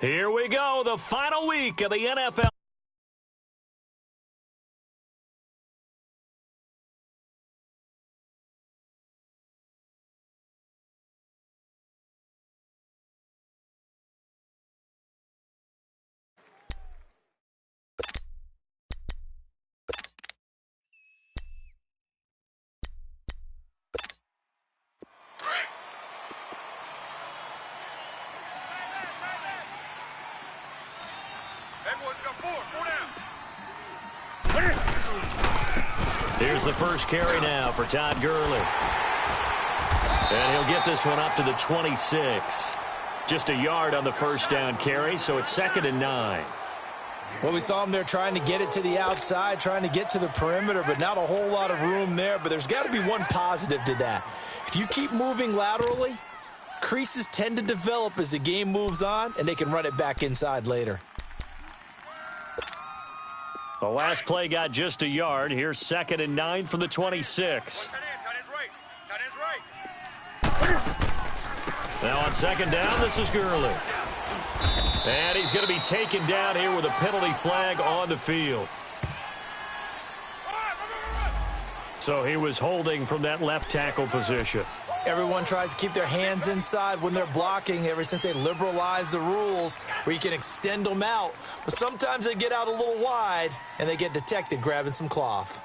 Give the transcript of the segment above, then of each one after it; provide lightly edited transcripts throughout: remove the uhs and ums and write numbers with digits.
Here we go, the final week of the NFL. Here's the first carry now for Todd Gurley. And he'll get this one up to the 26. Just a yard on the first down carry, so it's 2nd and 9. Well, we saw him there trying to get it to the outside, trying to get to the perimeter, but not a whole lot of room there. But there's got to be one positive to that. If you keep moving laterally, creases tend to develop as the game moves on, and they can run it back inside later. The last play got just a yard. Here's 2nd and 9 from the 26. Now on 2nd down, this is Gurley. And he's going to be taken down here with a penalty flag on the field. So he was holding from that left tackle position. Everyone tries to keep their hands inside when they're blocking ever since they liberalized the rules where you can extend them out. But sometimes they get out a little wide and they get detected grabbing some cloth.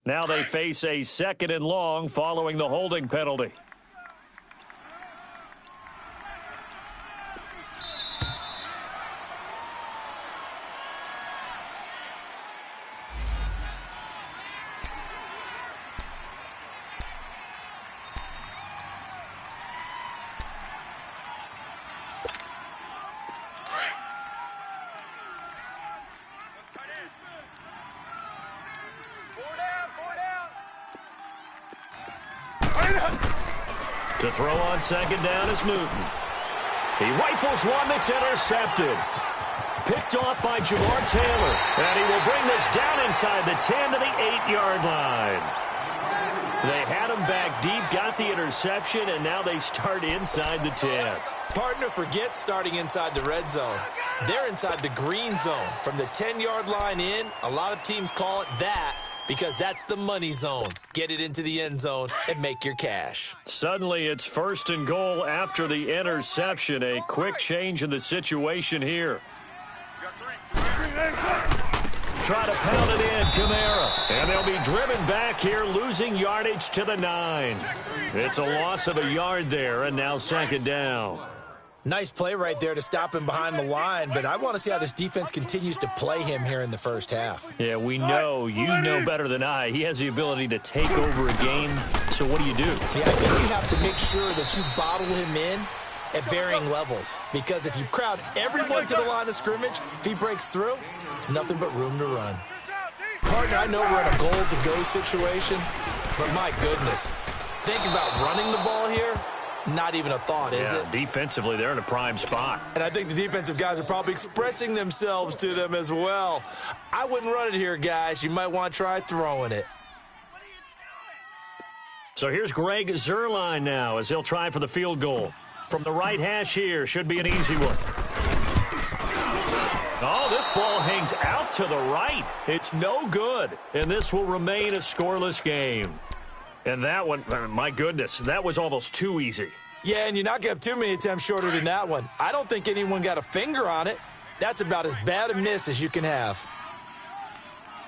Now they face a 2nd and long following the holding penalty. To throw on 2nd down is Newton. He rifles one that's intercepted. Picked off by Jamar Taylor. And he will bring this down inside the 10 to the 8-yard line. They had him back deep, got the interception, and now they start inside the 10. Partner forgets starting inside the red zone. They're inside the green zone. From the 10-yard line in, a lot of teams call it that, because that's the money zone. Get it into the end zone and make your cash. Suddenly it's 1st and goal after the interception. A quick change in the situation here. Try to pound it in, Kamara. And they'll be driven back here, losing yardage to the 9. It's a loss of a yard there, and now 2nd down. Nice play right there to stop him behind the line, but I want to see how this defense continues to play him here in the first half. Yeah, we know, you know better than I, he has the ability to take over a game, so what do you do? Yeah, I think you have to make sure that you bottle him in at varying levels, because if you crowd everyone to the line of scrimmage, if he breaks through, there's nothing but room to run. Partner, I know we're in a goal-to-go situation, but my goodness, think about running the ball here. Not even a thought, is it? Defensively, they're in a prime spot. And I think the defensive guys are probably expressing themselves to them as well. I wouldn't run it here, guys. You might want to try throwing it. So here's Greg Zuerlein now as he'll try for the field goal. From the right hash here, should be an easy one. Oh, this ball hangs out to the right. It's no good, and this will remain a scoreless game. And that one, my goodness, that was almost too easy. Yeah, and you're not going to have too many attempts shorter than that one. I don't think anyone got a finger on it. That's about as bad a miss as you can have.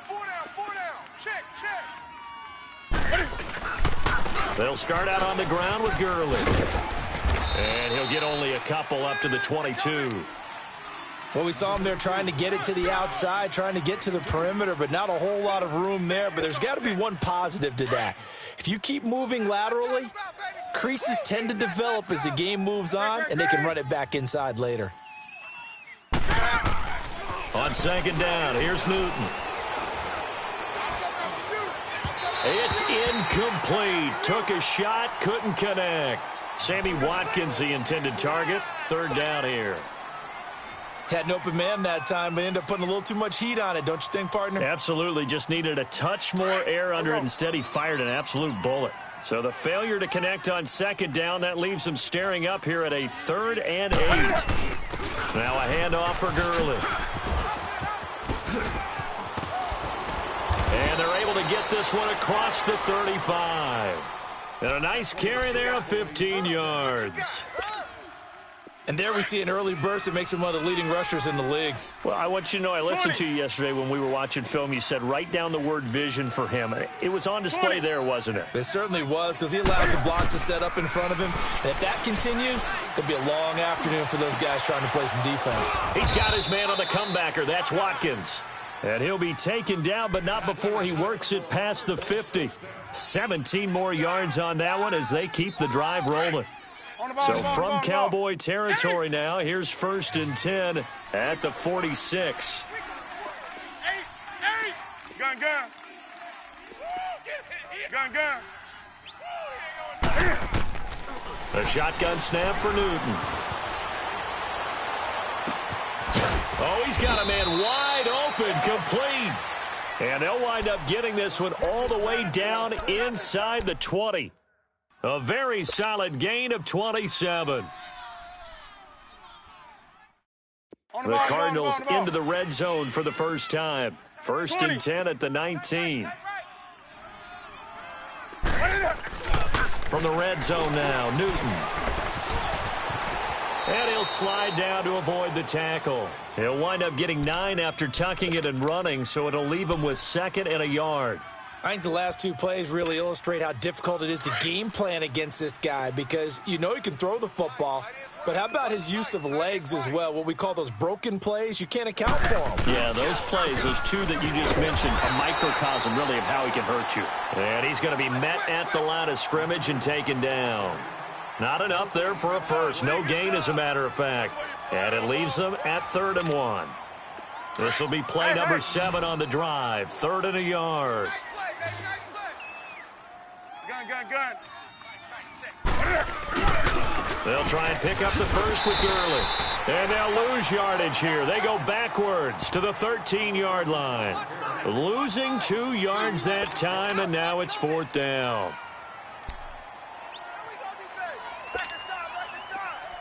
4 down. Check. They'll start out on the ground with Gurley. And he'll get only a couple up to the 22. Well, we saw him there trying to get it to the outside, trying to get to the perimeter, but not a whole lot of room there. But there's got to be one positive to that. If you keep moving laterally, creases tend to develop as the game moves on, and they can run it back inside later. On second down, here's Newton. It's incomplete. Took a shot, couldn't connect. Sammy Watkins, the intended target. Third down here. Had an open man that time, but ended up putting a little too much heat on it, don't you think, partner? Absolutely. Just needed a touch more air under it. Instead, he fired an absolute bullet. So the failure to connect on second down, that leaves him staring up here at a 3rd and 8. Now a handoff for Gurley. And they're able to get this one across the 35. And a nice carry there of 15 yards. And there we see an early burst that makes him one of the leading rushers in the league. Well, I want you to know, I listened to you yesterday when we were watching film. You said write down the word vision for him. It was on display there, wasn't it? It certainly was, because he allows the blocks to set up in front of him. And if that continues, it'll be a long afternoon for those guys trying to play some defense. He's got his man on the comebacker. That's Watkins. And he'll be taken down, but not before he works it past the 50. 17 more yards on that one as they keep the drive rolling. So from Cowboy territory now, here's 1st and 10 at the 46. Gun. A shotgun snap for Newton. Oh, he's got a man wide open, complete. And they'll wind up getting this one all the way down inside the 20. A very solid gain of 27. The Cardinals into the red zone for the first time. 1st and 10 at the 19. From the red zone now, Newton. And he'll slide down to avoid the tackle. He'll wind up getting 9 after tucking it and running, so it'll leave him with 2nd and a yard. I think the last 2 plays really illustrate how difficult it is to game plan against this guy, because you know he can throw the football, but how about his use of legs as well? What we call those broken plays, you can't account for them. Yeah, those plays, those 2 that you just mentioned, a microcosm really of how he can hurt you. And he's going to be met at the line of scrimmage and taken down. Not enough there for a first. No gain, as a matter of fact. And it leaves them at 3rd and 1. This will be play number 7 on the drive. 3rd and a yard. Gun. They'll try and pick up the first with Gurley. And they'll lose yardage here. They go backwards to the 13-yard line. Losing 2 yards that time, and now it's 4th down.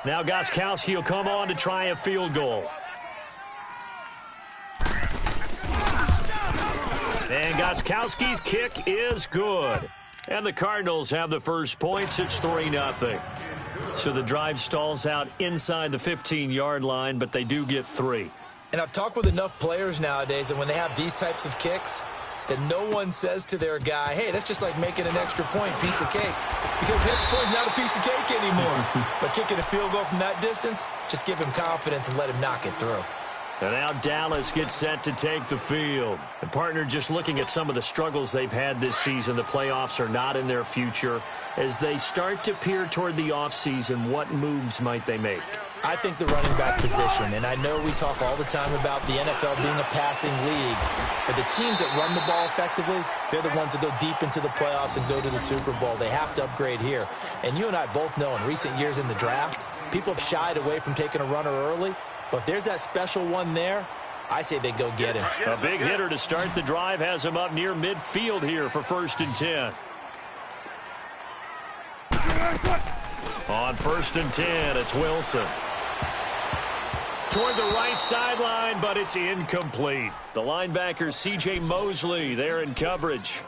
Now Gostkowski will come on to try a field goal. And Gostkowski's kick is good. And the Cardinals have the first points. It's 3-0. So the drive stalls out inside the 15-yard line, but they do get 3. And I've talked with enough players nowadays, and when they have these types of kicks, that no one says to their guy, hey, that's just like making an extra point, piece of cake. Because the extra point is not a piece of cake anymore. But kicking a field goal from that distance, just give him confidence and let him knock it through. And now Dallas gets set to take the field. And partner, just looking at some of the struggles they've had this season, the playoffs are not in their future. As they start to peer toward the offseason, what moves might they make? I think the running back position, and I know we talk all the time about the NFL being a passing league, but the teams that run the ball effectively, they're the ones that go deep into the playoffs and go to the Super Bowl. They have to upgrade here. And you and I both know in recent years in the draft, people have shied away from taking a runner early. But if there's that special one there, I say they go get him. A big hitter to start the drive has him up near midfield here for 1st and 10. On 1st and 10, it's Wilson. Toward the right sideline, but it's incomplete. The linebacker, C.J. Mosley, there in coverage.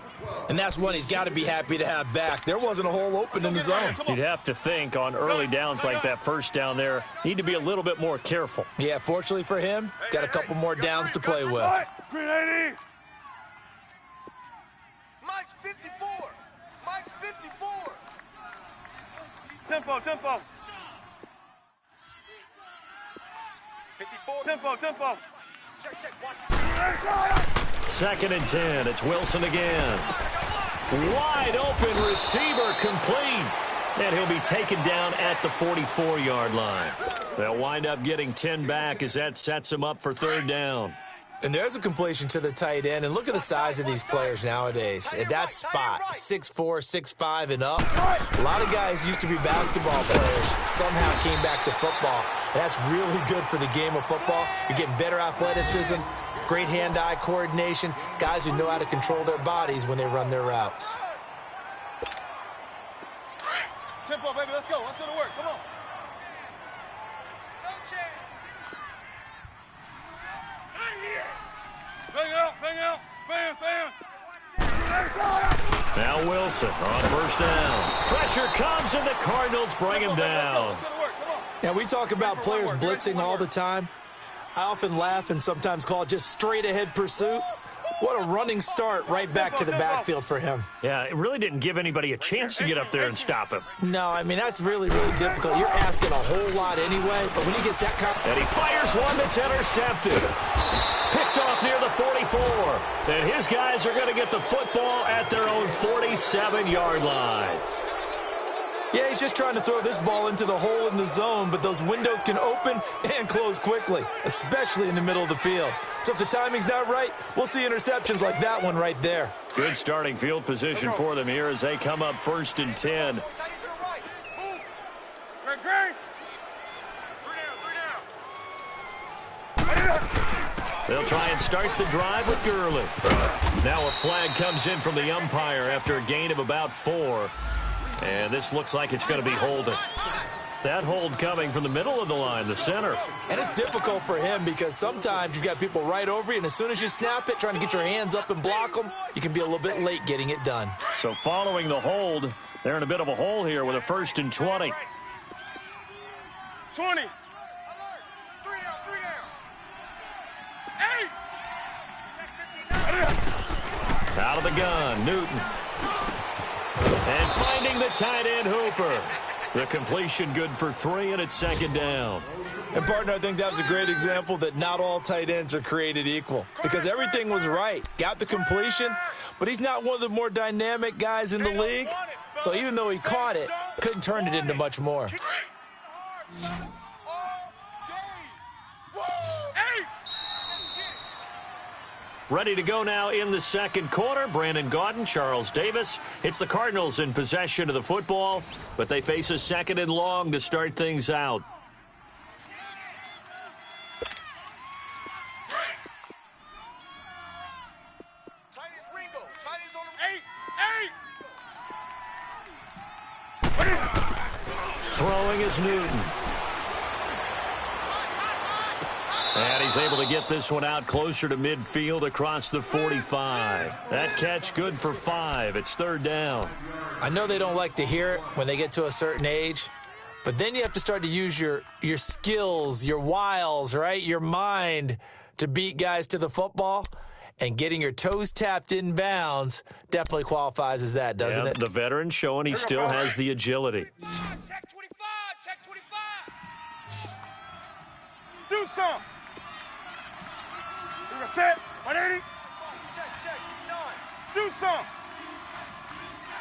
And that's one he's got to be happy to have back. There wasn't a hole open in the zone. You'd have to think on early downs like that first down there, need to be a little bit more careful. Yeah, fortunately for him, got a couple more downs to play with. Green 80. Mike's 54. Mike's 54. Tempo, tempo. 54. Tempo, tempo. Check, check, watch. 2nd and 10, it's Wilson again. Wide open receiver complete. And he'll be taken down at the 44-yard line. They'll wind up getting 10 back as that sets him up for 3rd down. And there's a completion to the tight end. And look at the size of these players nowadays. At that spot, 6'4", 6'5", and up. A lot of guys used to be basketball players, somehow came back to football. And that's really good for the game of football. You're getting better athleticism, great hand-eye coordination, guys who know how to control their bodies when they run their routes. Tempo, baby, let's go. Let's go to work. Come on. Bang out, bang out, bam, bam. Now Wilson on 1st down. Pressure comes and the Cardinals bring him down. Let's go to work. Come on. Now, we talk about players blitzing all the time. I often laugh and sometimes call it just straight-ahead pursuit. What a running start right back to the backfield for him. Yeah, it really didn't give anybody a chance to get up there and stop him. No, I mean, that's really, really difficult. You're asking a whole lot anyway, but when he gets that kind And he fires one that's intercepted. Picked off near the 44. And his guys are going to get the football at their own 47-yard line. Yeah, he's just trying to throw this ball into the hole in the zone, but those windows can open and close quickly, especially in the middle of the field. So if the timing's not right, we'll see interceptions like that one right there. Good starting field position for them here as they come up 1st and 10. Great. They'll try and start the drive with Gurley. Now a flag comes in from the umpire after a gain of about 4. And this looks like it's going to be holding. That hold coming from the middle of the line, the center. And it's difficult for him because sometimes you've got people right over you, and as soon as you snap it, trying to get your hands up and block them, you can be a little bit late getting it done. So following the hold, they're in a bit of a hole here with a 1st and 20. 20. 3 down. 8. Out of the gun, Newton. And finding the tight end, Hooper. The completion good for 3, and it's 2nd down. And, partner, I think that was a great example that not all tight ends are created equal because everything was right. Got the completion, but he's not one of the more dynamic guys in the league. So even though he caught it, couldn't turn it into much more. Ready to go now in the 2nd quarter. Brandon Gaudin, Charles Davis. It's the Cardinals in possession of the football, but they face a 2nd and long to start things out. Throwing is Newton. And he's able to get this one out closer to midfield across the 45. That catch good for 5. It's 3rd down. I know they don't like to hear it when they get to a certain age, but then you have to start to use your skills, your wiles, right? Your mind to beat guys to the football. And getting your toes tapped in bounds definitely qualifies as that, doesn't it? The veteran showing he still has the agility. Check 25. Check 25. Do some. We're going to set. 180. Check. 9. Do some.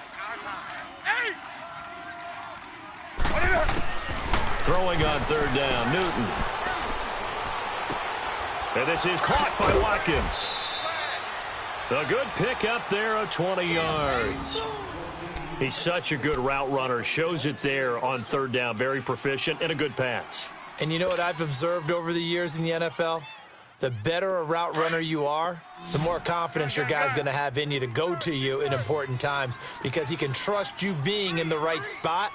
It's our time. 8. Throwing on 3rd down, Newton. And this is caught by Watkins. A good pick up there of 20 yards. He's such a good route runner. Shows it there on 3rd down. Very proficient and a good pass. And you know what I've observed over the years in the NFL? The better a route runner you are, the more confidence your guy's going to have in you to go to you in important times because he can trust you being in the right spot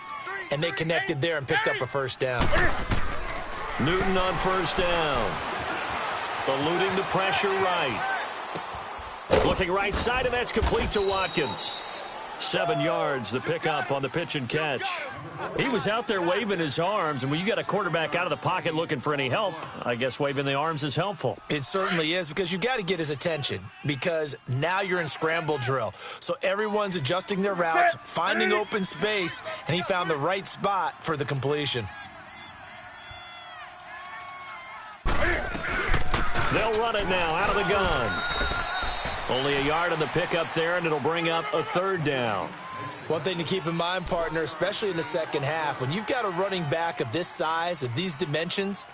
and they connected there and picked up a first down. Newton on first down. Eluding the pressure right. Looking right side, and that's complete to Watkins. 7 yards, the pickup on the pitch and catch. He was out there waving his arms, and when you got a quarterback out of the pocket looking for any help, I guess waving the arms is helpful. It certainly is, because you've got to get his attention, because now you're in scramble drill. So everyone's adjusting their routes, finding open space, and he found the right spot for the completion. They'll run it now out of the gun. Only a yard on the pickup there, and it'll bring up a third down. One thing to keep in mind, partner, especially in the second half, when you've got a running back of this size, of these dimensions,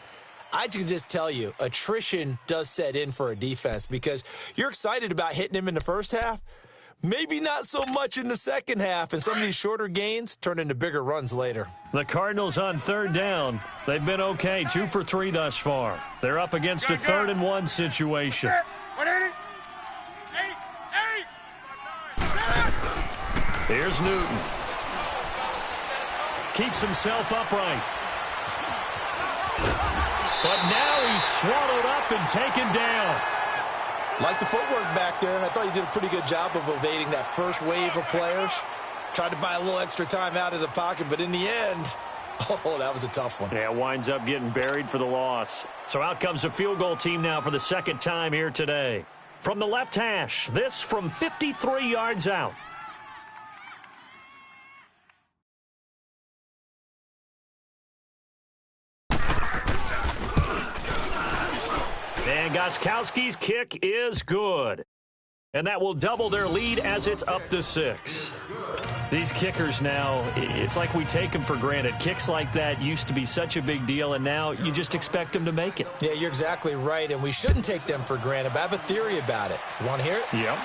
I can just tell you, attrition does set in for a defense, because you're excited about hitting him in the first half, maybe not so much in the second half, and some of these shorter gains turn into bigger runs later. The Cardinals on third down. They've been okay, 2 for 3 thus far. They're up against a 3rd and 1 situation. 180. Here's Newton. Keeps himself upright. But now he's swallowed up and taken down. Like the footwork back there, and I thought he did a pretty good job of evading that first wave of players. Tried to buy a little extra time out of the pocket, but in the end, oh, that was a tough one. Yeah, winds up getting buried for the loss. So out comes a field goal team now for the second time here today. From the left hash, this from 53 yards out. And Gostkowski's kick is good. And that will double their lead as it's up to 6. These kickers now, it's like we take them for granted. Kicks like that used to be such a big deal, and now you just expect them to make it. Yeah, you're exactly right, and we shouldn't take them for granted, but I have a theory about it. You want to hear it? Yep.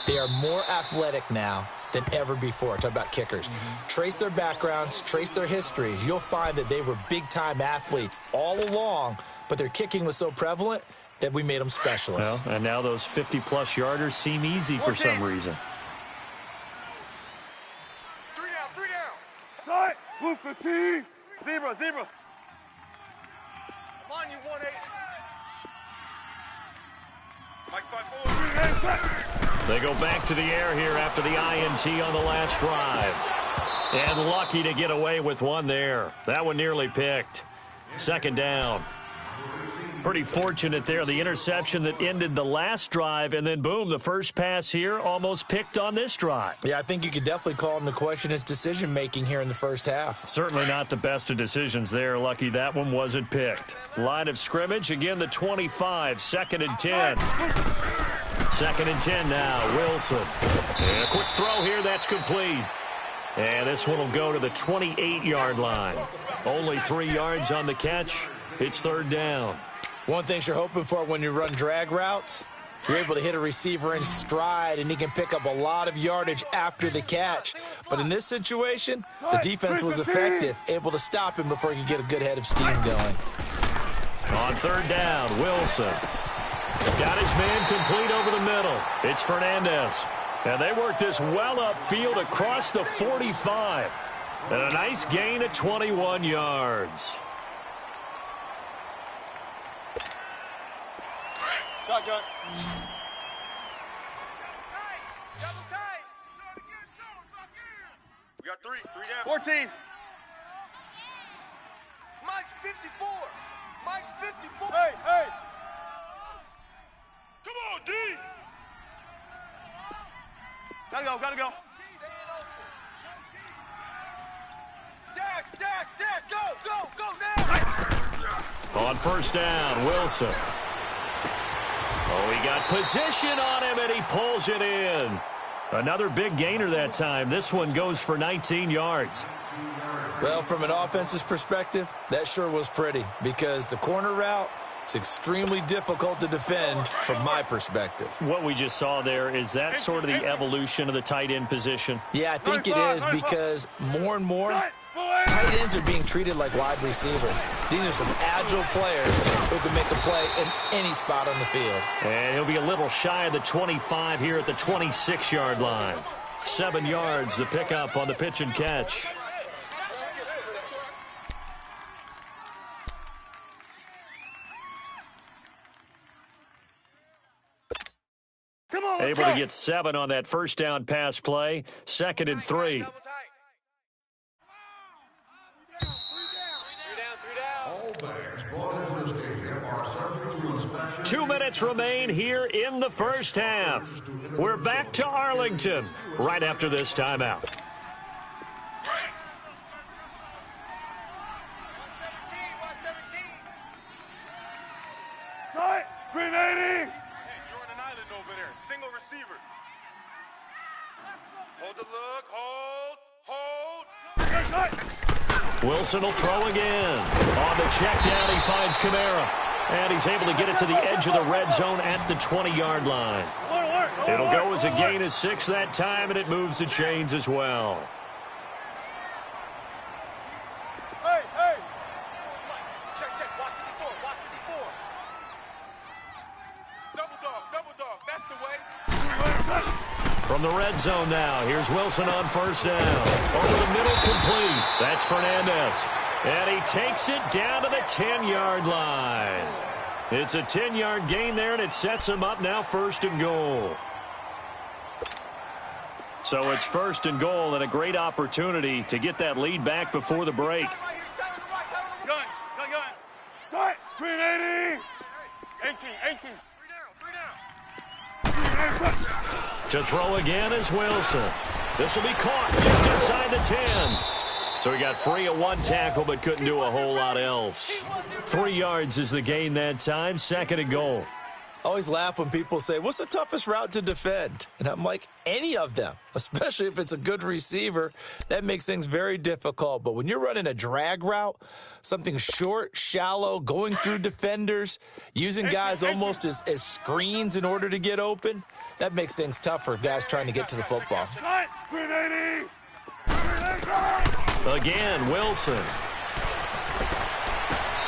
They are more athletic now than ever before. Talk about kickers. Trace their backgrounds, trace their histories. You'll find that they were big-time athletes all along, but their kicking was so prevalent that we made them specialists. Well, and now those 50-plus yarders seem easy for some reason. 3 down. Side. Blue 15. Zebra. Come on, you 1-8. Mike's 5-4. They go back to the air here after the INT on the last drive. And lucky to get away with one there. That one nearly picked. 2nd down. Pretty fortunate there, the interception that ended the last drive, and then boom, the first pass here almost picked on this drive. Yeah, I think you could definitely call into question his decision-making here in the first half. Certainly not the best of decisions there. Lucky that one wasn't picked. Line of scrimmage, again the 25, 2nd and 10. 2nd and 10 now, Wilson. And a quick throw here, that's complete. And this one will go to the 28-yard line. Only 3 yards on the catch. It's 3rd down. One thing you're hoping for when you run drag routes, you're able to hit a receiver in stride, and he can pick up a lot of yardage after the catch. But in this situation, the defense was effective, able to stop him before he could get a good head of steam going. On 3rd down, Wilson. Got his man complete over the middle. It's Fernandez. And they work this well upfield across the 45. And a nice gain of 21 yards. Shotgun. Double tight. We got 3 down. 14. Mike's 54. Mike's 54. Hey. Come on, D. Gotta go. Dash. Go now. On 1st down, Wilson. Oh, he got position on him, and he pulls it in. Another big gainer that time. This one goes for 19 yards. Well, from an offensive perspective, that sure was pretty, because the corner route, it's extremely difficult to defend from my perspective. What we just saw there, is that sort of the evolution of the tight end position? Yeah, I think it is, because more and more, tight ends are being treated like wide receivers. These are some agile players who can make a play in any spot on the field. And he'll be a little shy of the 25 here at the 26-yard line. 7 yards, the pickup on the pitch and catch. Able to get 7 on that first down pass play. 2nd and 3. 2 minutes remain here in the first half. We're back to Arlington right after this timeout. 117. Tight. Green 80. Hey, you're on an island over there. Single receiver. Hold the look. Hold. Wilson will throw again. On the check down, he finds Kamara. And he's able to get it to the edge of the red zone at the 20-yard line. It'll go as a gain of 6 that time, and it moves the chains as well. Hey. Check. Watch 54. Double dog. That's the way. From the red zone now, here's Wilson on first down. Over the middle, complete. That's Fernandez. And he takes it down to the 10-yard line. It's a 10-yard gain there, and it sets him up now 1st and goal. So it's 1st and goal, and a great opportunity to get that lead back before the break. Gun. Tight. Green 80. 18. 3 down. To throw again is Wilson. This will be caught just inside the 10. So he got free of 1 tackle but couldn't do a whole lot else. 3 yards is the gain that time, 2nd and goal. I always laugh when people say, what's the toughest route to defend? And I'm like, any of them, especially if it's a good receiver. That makes things very difficult. But when you're running a drag route, something short, shallow, going through defenders, using guys almost as screens in order to get open, that makes things tough for guys trying to get to the football. Green 80. Again, Wilson.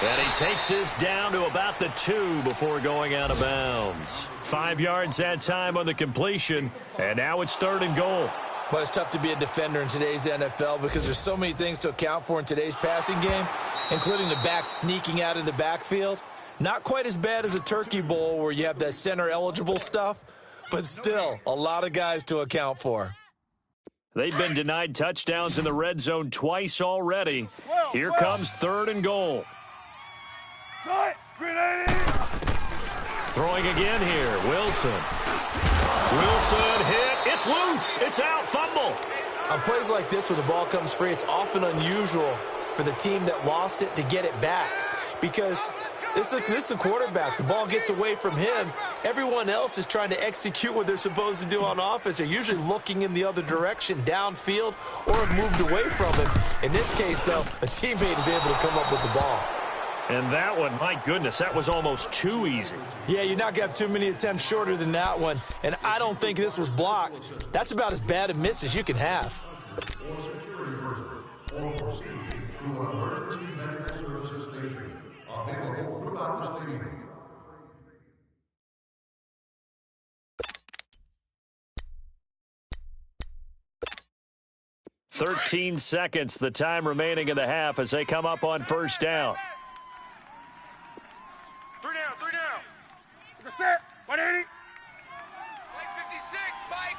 And he takes this down to about the 2 before going out of bounds. 5 yards that time on the completion, and now it's 3rd and goal. Well, it's tough to be a defender in today's NFL because there's so many things to account for in today's passing game, including the back sneaking out of the backfield. Not quite as bad as a turkey bowl where you have that center-eligible stuff, but still a lot of guys to account for. They've been denied touchdowns in the red zone twice already. Here comes 3rd and goal. Throwing again here, Wilson. Wilson hit. It's loose. It's out. Fumble. On plays like this where the ball comes free, it's often unusual for the team that lost it to get it back because this is the quarterback. The ball gets away from him. Everyone else is trying to execute what they're supposed to do on offense. They're usually looking in the other direction, downfield, or have moved away from him. In this case, though, a teammate is able to come up with the ball. And that one, my goodness, that was almost too easy. Yeah, you're not going to have too many attempts shorter than that one. And I don't think this was blocked. That's about as bad a miss as you can have. "13 seconds, the time remaining in the half as they come up on first down. 3 down. Set. 180. Mike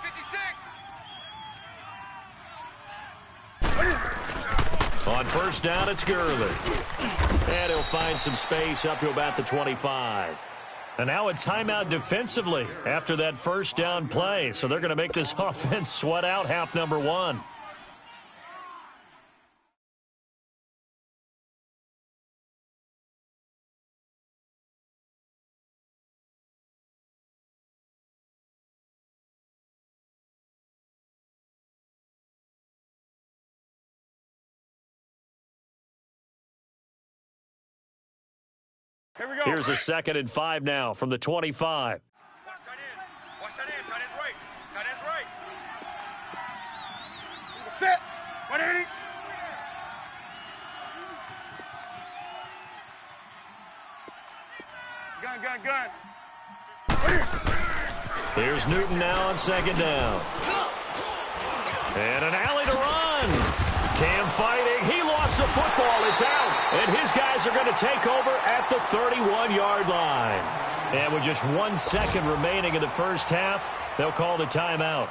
56. On first down, it's Gurley. And he'll find some space up to about the 25. And now a timeout defensively after that first down play. So they're going to make this offense sweat out half number 1. Here we go. Here's a 2nd and 5 now from the 25. Watch tight end. Tight end's right. Set. 180. Gun. Here's Newton now on 2nd down. And an alley to run. Cam fighting. He lost throws the football. It's out. And his guys are going to take over at the 31-yard line. And with just 1 second remaining in the first half, they'll call the timeout.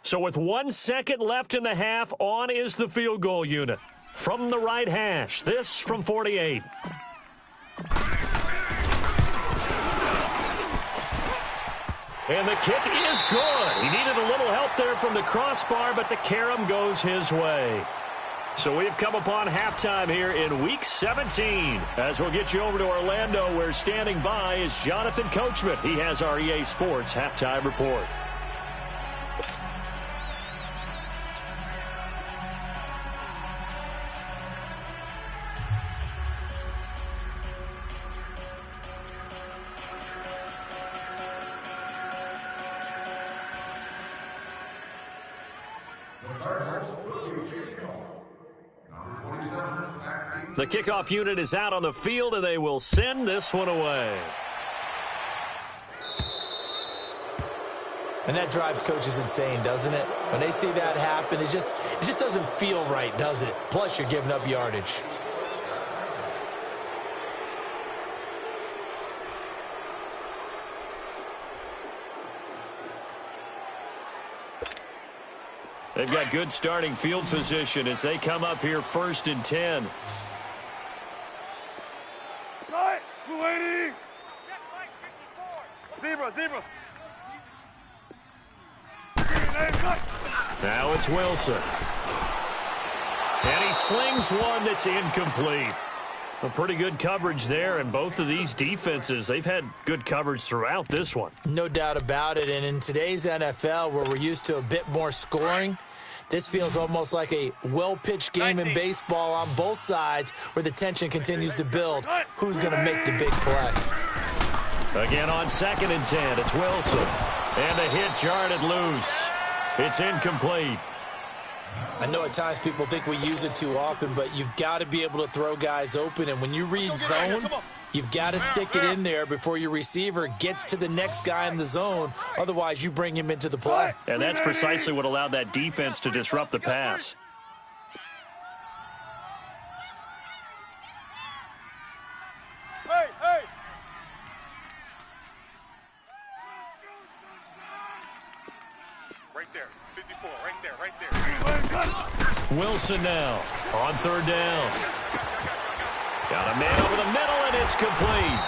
So with 1 second left in the half, on is the field goal unit. From the right hash, this from 48. And the kick is good. He needed a little help there from the crossbar, but the carom goes his way. So we've come upon halftime here in Week 17. As we'll get you over to Orlando, where standing by is Jonathan Coachman. He has our EA Sports halftime report. The kickoff unit is out on the field, and they will send this one away. And that drives coaches insane, doesn't it? When they see that happen, it just doesn't feel right, does it? Plus, you're giving up yardage. They've got good starting field position as they come up here 1st and 10. Tight, 280. Zebra. Now it's Wilson. And he slings one that's incomplete. A pretty good coverage there, and both of these defenses, they've had good coverage throughout this one. No doubt about it, and in today's NFL, where we're used to a bit more scoring, this feels almost like a well-pitched game in baseball on both sides where the tension continues to build. Who's going to make the big play? Again on 2nd and 10, it's Wilson. And the hit jarred it loose. It's incomplete. I know at times people think we use it too often, but you've got to be able to throw guys open. And when you read zone, you've got to stick it in there before your receiver gets to the next guy in the zone. Otherwise, you bring him into the play. And that's precisely what allowed that defense to disrupt the pass. Hey! Right there, 54, right there. Wilson now on 3rd down. Got a man over the middle, and it's complete.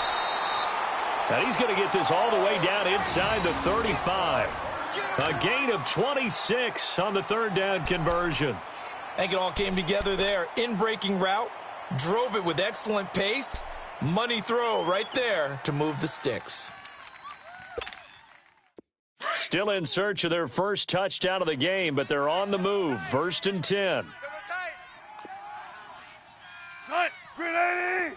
And he's going to get this all the way down inside the 35. A gain of 26 on the 3rd down conversion. I think it all came together there. In-breaking route, drove it with excellent pace. Money throw right there to move the sticks. Still in search of their first touchdown of the game, but they're on the move. 1st and 10. Tight, 380.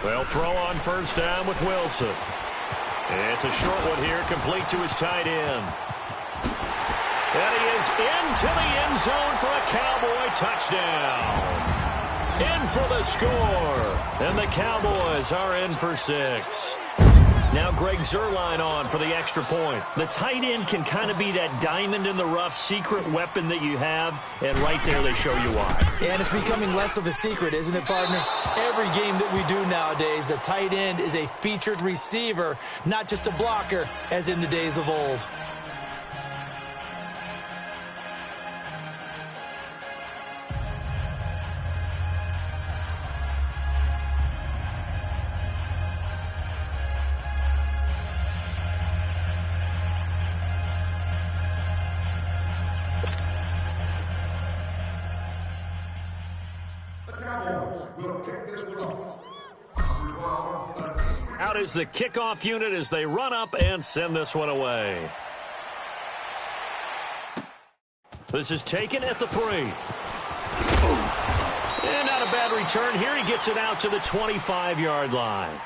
They'll throw on 1st down with Wilson. It's a short one here, complete to his tight end. And he is into the end zone for a Cowboy touchdown. In for the score. And the Cowboys are in for 6. Now Greg Zuerlein on for the extra point. The tight end can kind of be that diamond in the rough secret weapon that you have, and right there they show you why. And it's becoming less of a secret, isn't it, partner? Every game that we do nowadays, the tight end is a featured receiver, not just a blocker, as in the days of old. Out is the kickoff unit as they run up and send this one away. This is taken at the 3. And not a bad return here. He gets it out to the 25-yard line.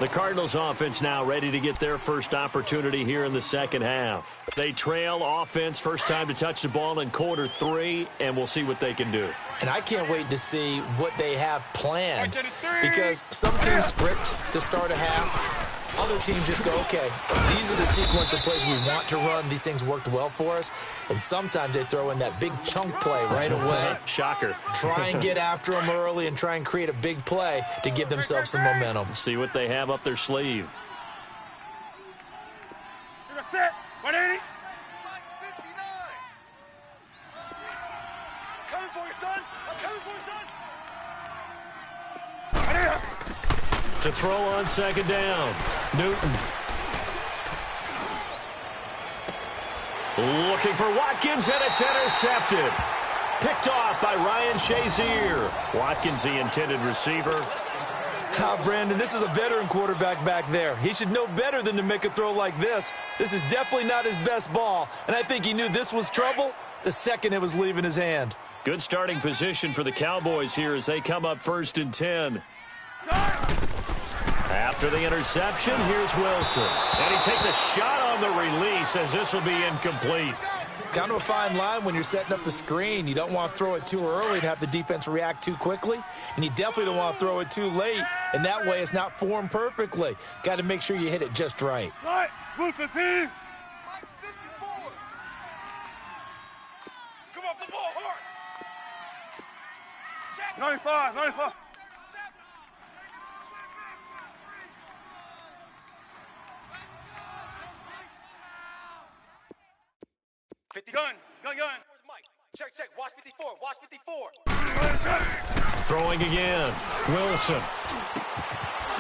The Cardinals offense now ready to get their first opportunity here in the second half. They trail offense, first time to touch the ball in quarter 3, and we'll see what they can do. And I can't wait to see what they have planned, because some teams script to start a half. Other teams just go, okay, these are the sequence of plays we want to run. These things worked well for us. And sometimes they throw in that big chunk play right away. Shocker. Try and get after them early and try and create a big play to give themselves some momentum. See what they have up their sleeve. You're a set. 180. I'm coming for you, son. I'm coming for you, son. To throw on second down, Newton. Looking for Watkins, and it's intercepted. Picked off by Ryan Shazier. Watkins, the intended receiver. Brandon, this is a veteran quarterback back there. He should know better than to make a throw like this. This is definitely not his best ball, and I think he knew this was trouble the second it was leaving his hand. Good starting position for the Cowboys here as they come up 1st and 10. After the interception, here's Wilson. And he takes a shot on the release as this will be incomplete. Kind of a fine line when you're setting up a screen. You don't want to throw it too early and have the defense react too quickly. And you definitely don't want to throw it too late. And that way it's not formed perfectly. Got to make sure you hit it just right. Right. Wilson, team. Come up the ball hard. 95, 95. Gun. Where's Mike? Check. Watch 54. Watch 54. Throwing again. Wilson.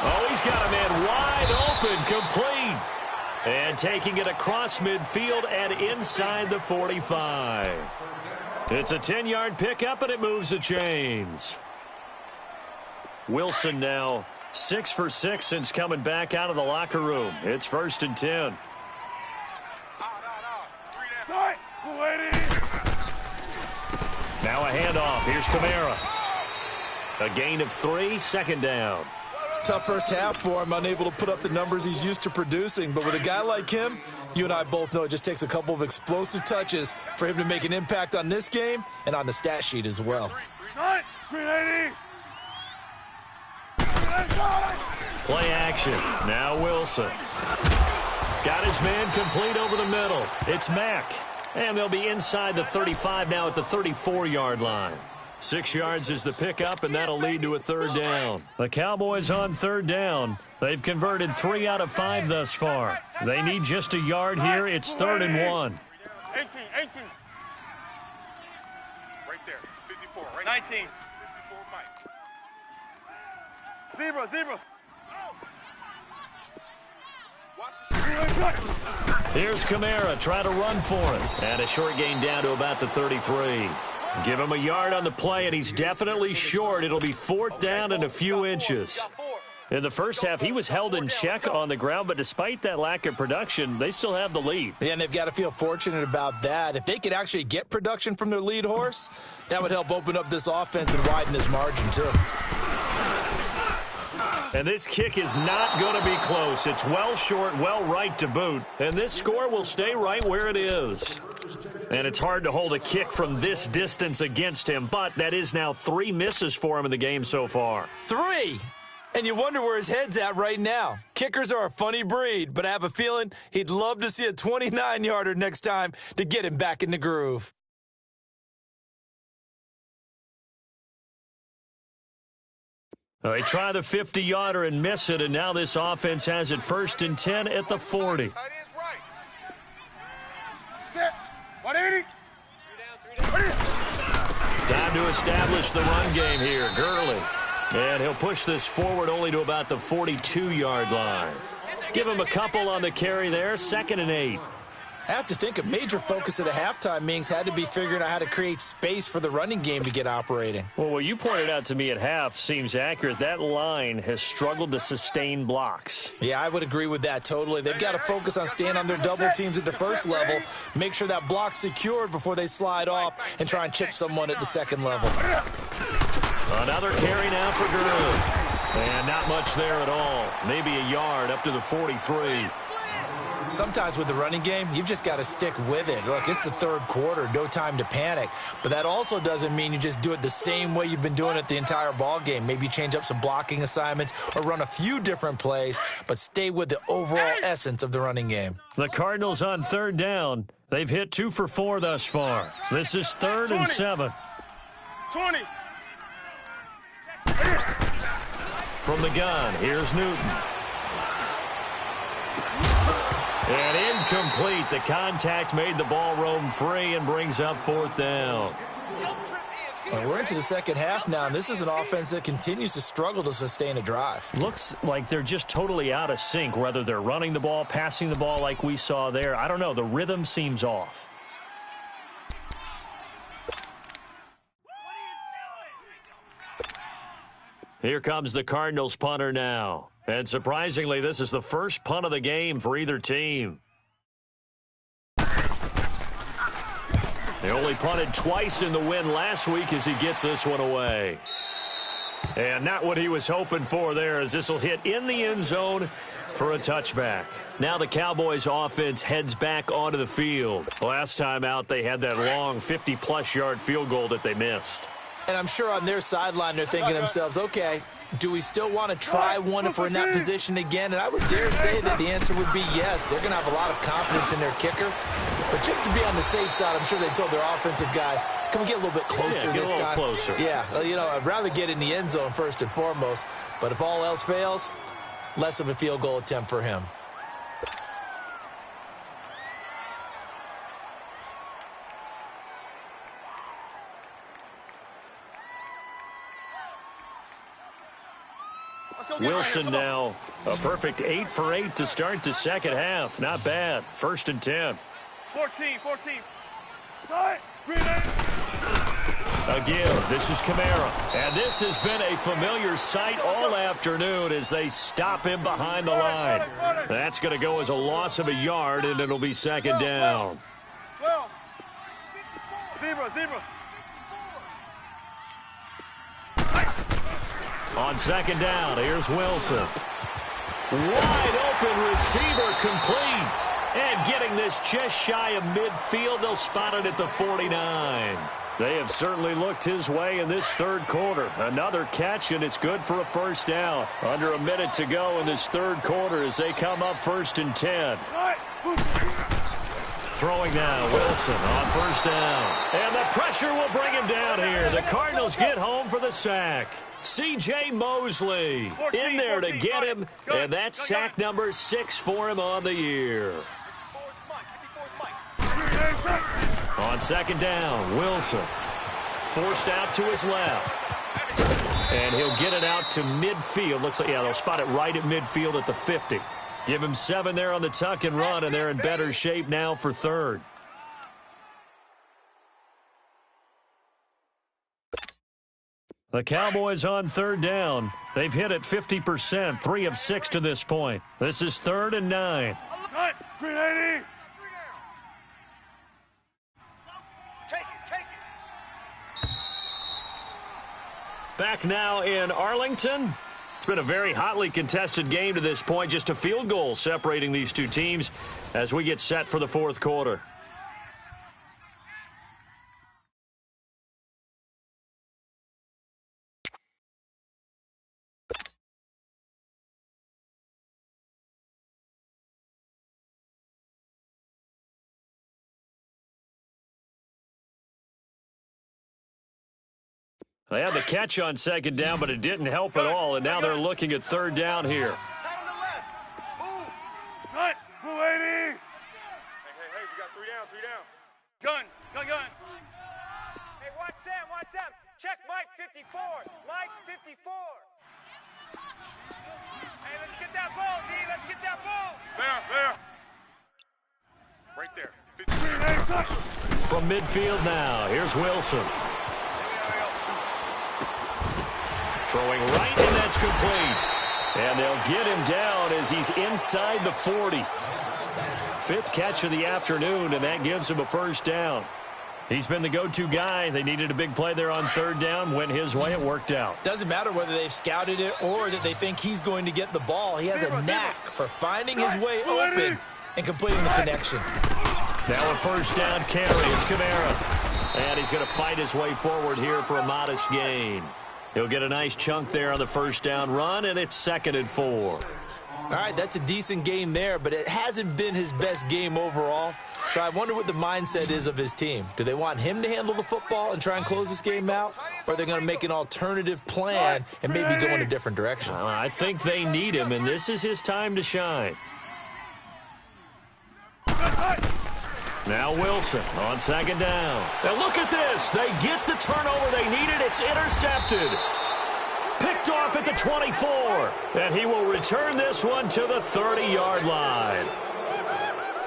Oh, he's got a man wide open, complete. And taking it across midfield and inside the 45. It's a 10-yard pickup, and it moves the chains. Wilson now 6 for 6 since coming back out of the locker room. It's 1st and 10. Now a handoff. Here's Kamara. A gain of 3, second down. Tough first half for him, unable to put up the numbers he's used to producing. But with a guy like him, you and I both know it just takes a couple of explosive touches for him to make an impact on this game and on the stat sheet as well. 380. Play action. Now Wilson. Got his man complete over the middle. It's Mack. And they'll be inside the 35 now at the 34-yard line. 6 yards is the pickup, and that'll lead to a 3rd down. The Cowboys on 3rd down. They've converted 3 out of 5 thus far. They need just a yard here. It's 3rd and 1. 18. Right there. 54. Right 19. 54, Mike. Zebra. Here's Kamara, try to run for it. And a short gain down to about the 33. Give him a yard on the play, and he's definitely short. It'll be 4th down and a few inches. In the first half, he was held in check on the ground, but despite that lack of production, they still have the lead. Yeah, and they've got to feel fortunate about that. If they could actually get production from their lead horse, that would help open up this offense and widen this margin, too. And this kick is not going to be close. It's well short, well right to boot. And this score will stay right where it is. And it's hard to hold a kick from this distance against him, but that is now 3 misses for him in the game so far. 3? And you wonder where his head's at right now. Kickers are a funny breed, but I have a feeling he'd love to see a 29-yarder next time to get him back in the groove. They try the 50-yarder and miss it, and now this offense has it 1st and 10 at the 40. Tight end's right. Set. 180. Time to establish the run game here. Gurley. And he'll push this forward only to about the 42-yard line. Give him a couple on the carry there. 2nd and 8. I have to think a major focus at a halftime means had to be figuring out how to create space for the running game to get operating. Well, what you pointed out to me at half seems accurate. That line has struggled to sustain blocks. Yeah, I would agree with that totally. They've got to focus on staying on their double teams at the first level, make sure that block's secured before they slide off and try and chip someone at the second level. Another carry now for Gurley. And not much there at all. Maybe a yard up to the 43. Sometimes with the running game, you've just got to stick with it. Look, it's the third quarter, no time to panic. But that also doesn't mean you just do it the same way you've been doing it the entire ball game. Maybe change up some blocking assignments or run a few different plays, but stay with the overall essence of the running game. The Cardinals on third down. They've hit 2 for 4 thus far. This is 3rd and 7. 20. From the gun, here's Newton. And incomplete. The contact made the ball roam free and brings up 4th down. And we're into the second half now, and this is an offense that continues to struggle to sustain a drive. Looks like they're just totally out of sync, whether they're running the ball, passing the ball like we saw there. I don't know. The rhythm seems off. Here comes the Cardinals punter now. And surprisingly, this is the first punt of the game for either team. They only punted twice in the win last week as he gets this one away. And not what he was hoping for there, as this will hit in the end zone for a touchback. Now the Cowboys offense heads back onto the field. Last time out, they had that long 50-plus yard field goal that they missed. And I'm sure on their sideline they're thinking to themselves, okay, do we still want to try one if we're in that position again? And I would dare say that the answer would be yes. They're going to have a lot of confidence in their kicker. But just to be on the safe side, I'm sure they told their offensive guys, can we get a little bit closer this time? Closer. Yeah, you know, I'd rather get in the end zone first and foremost. But if all else fails, less of a field goal attempt for him. Wilson now, a perfect 8 for 8 to start the second half. Not bad. 1st and 10. 14. Again, this is Kamara. And this has been a familiar sight all afternoon as they stop him behind the line. That's going to go as a loss of a yard, and it'll be second down. 12. Zebra. On second down, here's Wilson. Wide open receiver complete. And getting this just shy of midfield, they'll spot it at the 49. They have certainly looked his way in this third quarter. Another catch, and it's good for a first down. Under a minute to go in this third quarter as they come up 1st and 10. Throwing now, Wilson on 1st down. And the pressure will bring him down here. The Cardinals get home for the sack. C.J. Mosley in there to get him, and that's sack number 6 for him on the year. On second down, Wilson forced out to his left. And he'll get it out to midfield. Looks like, yeah, they'll spot it right at midfield at the 50. Give him 7 there on the tuck and run, and they're in better shape now for third. The Cowboys on third down. They've hit it 50%, 3 of 6 to this point. This is 3rd and 9. Green 80. Take it. Back now in Arlington. It's been a very hotly contested game to this point. Just a field goal separating these two teams as we get set for the fourth quarter. They had the catch on second down, but it didn't help at all, and now they're looking at third down here. Cut. Move 80. Hey, we got 3 down. Gun. Hey, watch Sam. Check Mike 54. Mike 54. Hey, let's get that ball, D. Let's get that ball. There. Right there. From midfield now, here's Wilson. Throwing right, and that's complete. And they'll get him down as he's inside the 40. 5th catch of the afternoon, and that gives him a first down. He's been the go-to guy. They needed a big play there on third down. Went his way. It worked out. Doesn't matter whether they've scouted it or that they think he's going to get the ball. He has a knack for finding his way open and completing the connection. Now a first down carry. It's Kamara. And he's going to fight his way forward here for a modest gain. He'll get a nice chunk there on the first down run, and it's 2nd and 4. All right, that's a decent game there, but it hasn't been his best game overall. So I wonder what the mindset is of his team. Do they want him to handle the football and try and close this game out? Or are they going to make an alternative plan and maybe go in a different direction? I think they need him, and this is his time to shine. Now Wilson on 2nd down. Now look at this. They get the turnover they needed. It's intercepted. Picked off at the 24. And he will return this one to the 30-yard line.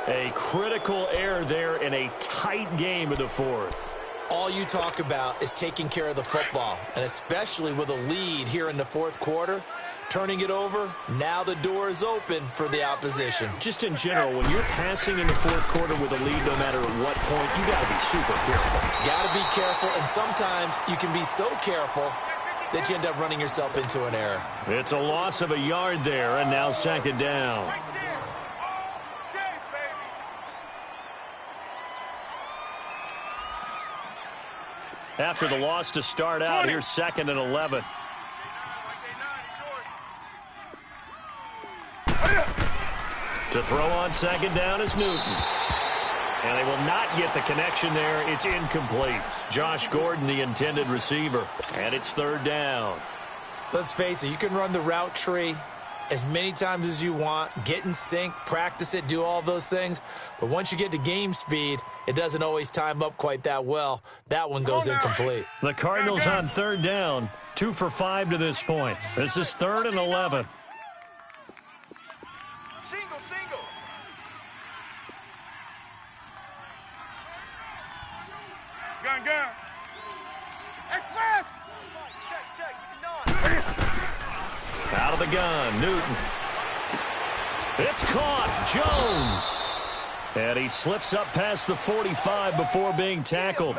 A critical error there in a tight game in the 4th. All you talk about is taking care of the football, and especially with a lead here in the 4th quarter, turning it over, now the door is open for the opposition. Just in general, when you're passing in the 4th quarter with a lead, no matter at what point, you got to be super careful. Got to be careful, and sometimes you can be so careful that you end up running yourself into an error. It's a loss of a yard there, and now 2nd down. After the loss to start out, here's 2nd and 11. To throw on 2nd down is Newton. And they will not get the connection there. It's incomplete. Josh Gordon, the intended receiver. And it's 3rd down. Let's face it, you can run the route tree as many times as you want, get in sync, practice it, do all those things. But once you get to game speed, it doesn't always time up quite that well. That one goes incomplete. The Cardinals on 3rd down, 2 for 5 to this point. This is 3rd and 11. Single. Gun. Express. Check. Out of the gun, Newton. It's caught, Jones. And he slips up past the 45 before being tackled.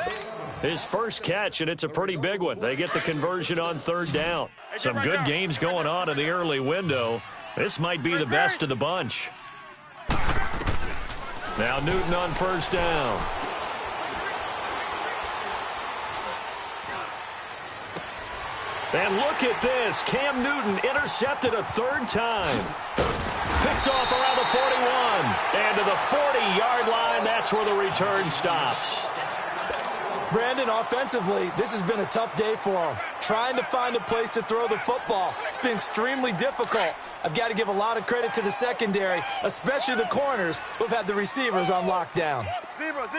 His first catch, and it's a pretty big one. They get the conversion on 3rd down. Some good games going on in the early window. This might be the best of the bunch. Now Newton on 1st down. And look at this. Cam Newton intercepted a 3rd time. Picked off around the 41. And to the 40-yard line, that's where the return stops. Brandon, offensively, this has been a tough day for him. Trying to find a place to throw the football. It's been extremely difficult. I've got to give a lot of credit to the secondary, especially the corners who've had the receivers on lockdown. Zebra.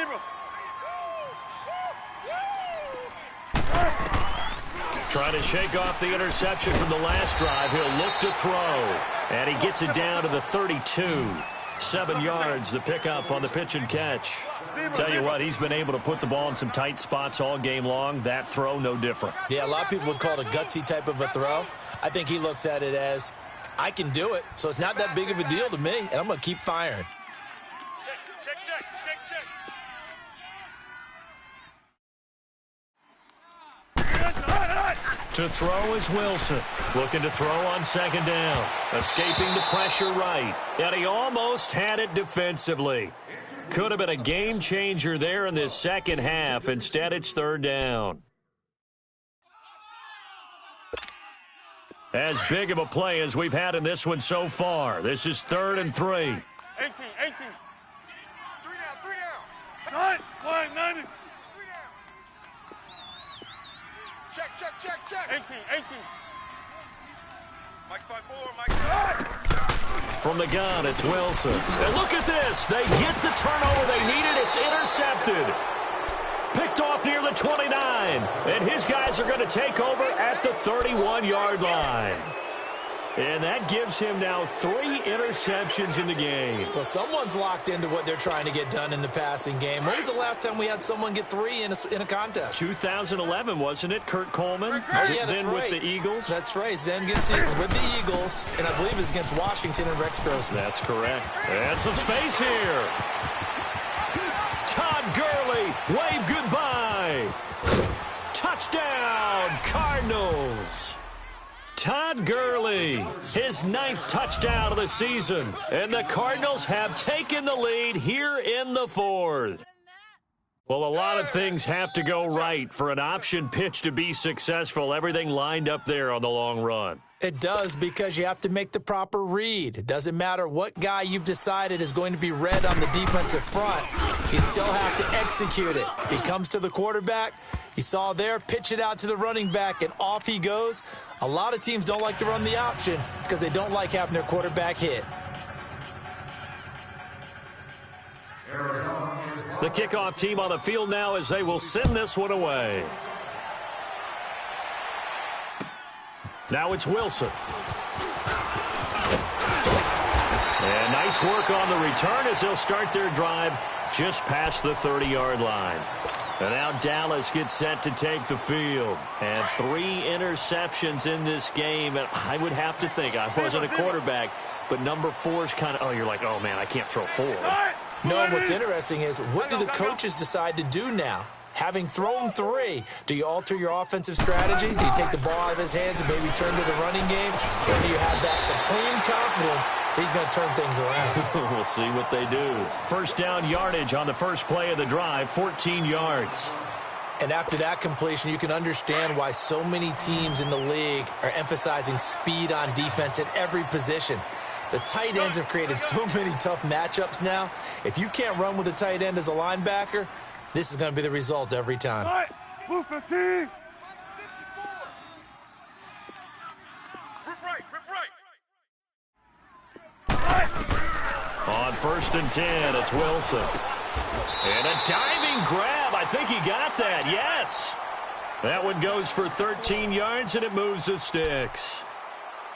Trying to shake off the interception from the last drive. He'll look to throw. And he gets it down to the 32. 7 yards, the pickup on the pitch and catch. Tell you what, he's been able to put the ball in some tight spots all game long. That throw, no different. Yeah, a lot of people would call it a gutsy type of a throw. I think he looks at it as, I can do it, so it's not that big of a deal to me, and I'm going to keep firing. Check. To throw is Wilson. Looking to throw on 2nd down. Escaping the pressure right. And he almost had it defensively. Could have been a game changer there in this second half. Instead, it's 3rd down. As big of a play as we've had in this one so far. This is 3rd and 3. 18. 3 down. 90. Check. 18. Mike 5-4, From the gun, it's Wilson. And look at this. They get the turnover they needed. It's intercepted. Picked off near the 29. And his guys are going to take over at the 31-yard line. And that gives him now 3 interceptions in the game. Well, someone's locked into what they're trying to get done in the passing game. When was the last time we had someone get 3 in a contest? 2011, wasn't it? Kurt Coleman. Oh, yeah, that's then right. with the Eagles. That's right. Then against with the Eagles, and I believe it's against Washington and Rex Grossman. That's correct. And some space here. Todd Gurley Wave goodbye. Touchdown, Cardinals. Todd Gurley, his 9th touchdown of the season. And the Cardinals have taken the lead here in the 4th. Well, a lot of things have to go right for an option pitch to be successful. Everything lined up there on the long run. It does, because you have to make the proper read. It doesn't matter what guy you've decided is going to be read on the defensive front. You still have to execute it. He comes to the quarterback. You saw there, pitch it out to the running back, and off he goes. A lot of teams don't like to run the option because they don't like having their quarterback hit. The kickoff team on the field now as they will send this one away. Now it's Wilson. And nice work on the return as they'll start their drive just past the 30-yard line. And now Dallas gets set to take the field. And 3 interceptions in this game. And I would have to think, I wasn't a quarterback, but number 4 is kind of, you're like, oh, man, I can't throw 4. No, what's interesting is, what do the coaches decide to do now? Having thrown 3, do you alter your offensive strategy? Do you take the ball out of his hands and maybe turn to the running game? Or do you have that supreme confidence that he's going to turn things around? We'll see what they do. First down yardage on the first play of the drive, 14 yards. And after that completion, you can understand why so many teams in the league are emphasizing speed on defense at every position. The tight ends have created so many tough matchups now. If you can't run with a tight end as a linebacker, this is going to be the result every time. Move 15. On 1st and 10, it's Wilson. And a diving grab. I think he got that. Yes. That one goes for 13 yards, and it moves the sticks.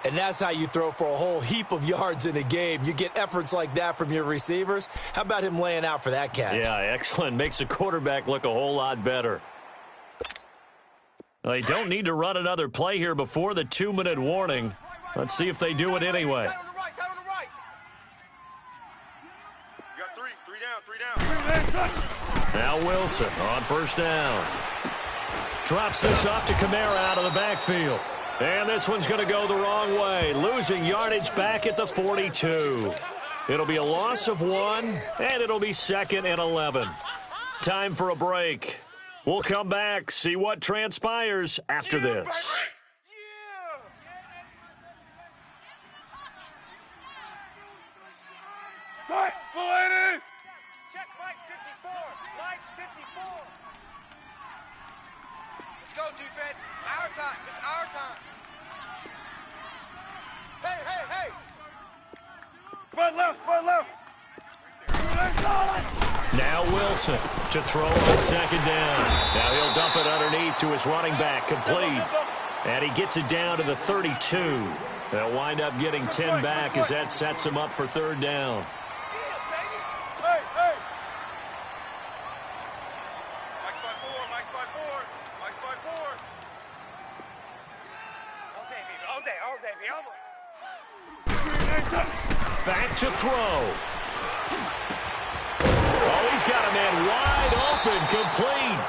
And that's how you throw for a whole heap of yards in a game. You get efforts like that from your receivers. How about him laying out for that catch? Yeah, excellent. Makes the quarterback look a whole lot better. They don't need to run another play here before the 2-minute warning. Let's see if they do it anyway. Now Wilson on 1st down. Drops this off to Kamara out of the backfield. And this one's going to go the wrong way, losing yardage back at the 42. It'll be a loss of 1, and it'll be 2nd and 11. Time for a break. We'll come back, see what transpires after this. Check Mike 54. Mike 54. Let's go, defense. Our time. It's our time. Hey. Spread left. Now Wilson to throw on 2nd down. Now he'll dump it underneath to his running back, complete. And he gets it down to the 32. They'll wind up getting 10 back as that sets him up for 3rd down. Hey. Mike 54. All day, baby. Back to throw. Oh, he's got a man wide open, complete.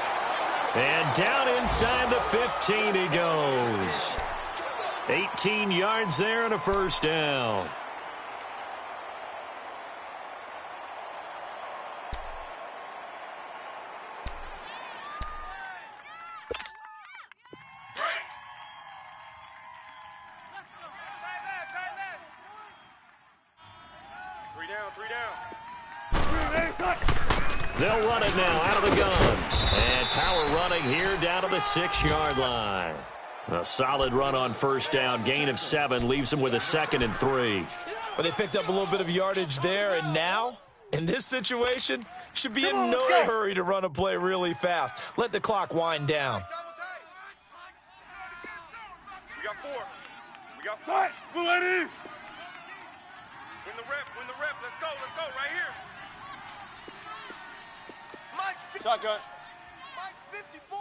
And down inside the 15 he goes. 18 yards there and a 1st down. They'll run it now out of the gun. And power running here down to the 6-yard line. A solid run on 1st down. Gain of 7 leaves him with a 2nd and 3. But they picked up a little bit of yardage there, and now, in this situation, should be in no hurry to run a play really fast. Let the clock wind down. We got 4. Fight. Win the rep. Let's go right here. Shotgun. Mike 54.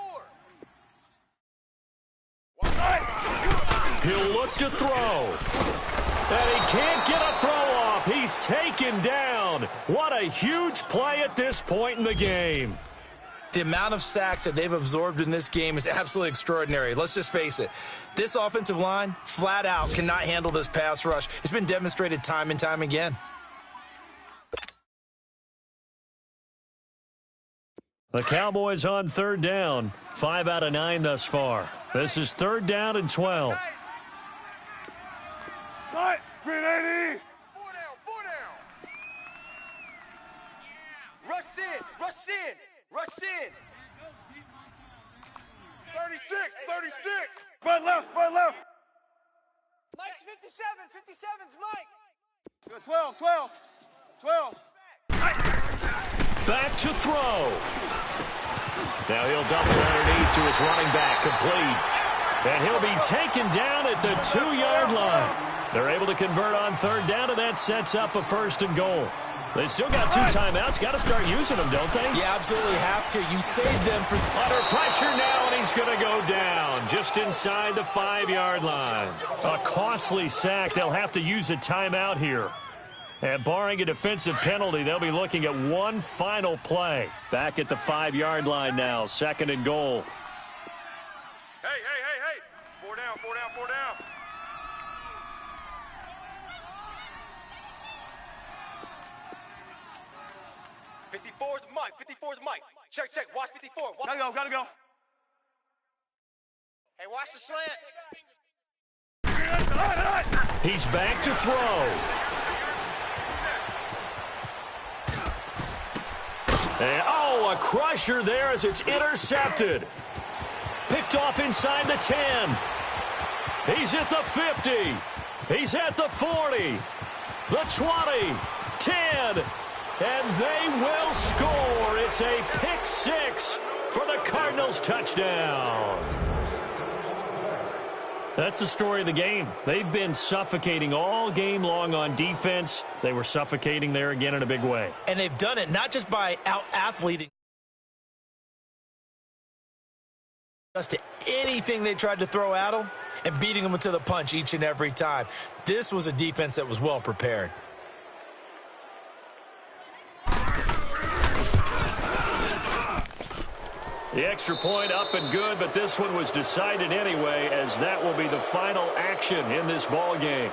He'll look to throw. And he can't get a throw off. He's taken down. What a huge play at this point in the game. The amount of sacks that they've absorbed in this game is absolutely extraordinary. Let's just face it. This offensive line, flat out, cannot handle this pass rush. It's been demonstrated time and time again. The Cowboys on third down. 5 out of 9 thus far. This is 3rd down and 12. Right, 380. 4 down. Rush in. 36. Front left. Mike's 57. 57's Mike. Good, 12. Back to throw. Now he'll double underneath to his running back, complete. And he'll be taken down at the 2-yard line. They're able to convert on 3rd down, and that sets up a 1st and goal. They still got 2 timeouts. Got to start using them, don't they? You absolutely have to. You save them for... Under pressure now, and he's going to go down just inside the 5-yard line. A costly sack. They'll have to use a timeout here. And barring a defensive penalty, they'll be looking at one final play. Back at the 5-yard line now, 2nd and goal. Hey. 4 down. 54's Mike. Check. Watch 54. Gotta go. Hey, watch the slant. He's back to throw. And, a crusher there as it's intercepted. Picked off inside the 10. He's at the 50. He's at the 40. The 20. 10. And they will score. It's a pick 6 for the Cardinals touchdown. That's the story of the game. They've been suffocating all game long on defense. They were suffocating there again in a big way. And they've done it not just by out-athleting just to anything they tried to throw at them and beating them to the punch each and every time. This was a defense that was well prepared. The extra point up and good, but this one was decided anyway, as that will be the final action in this ball game.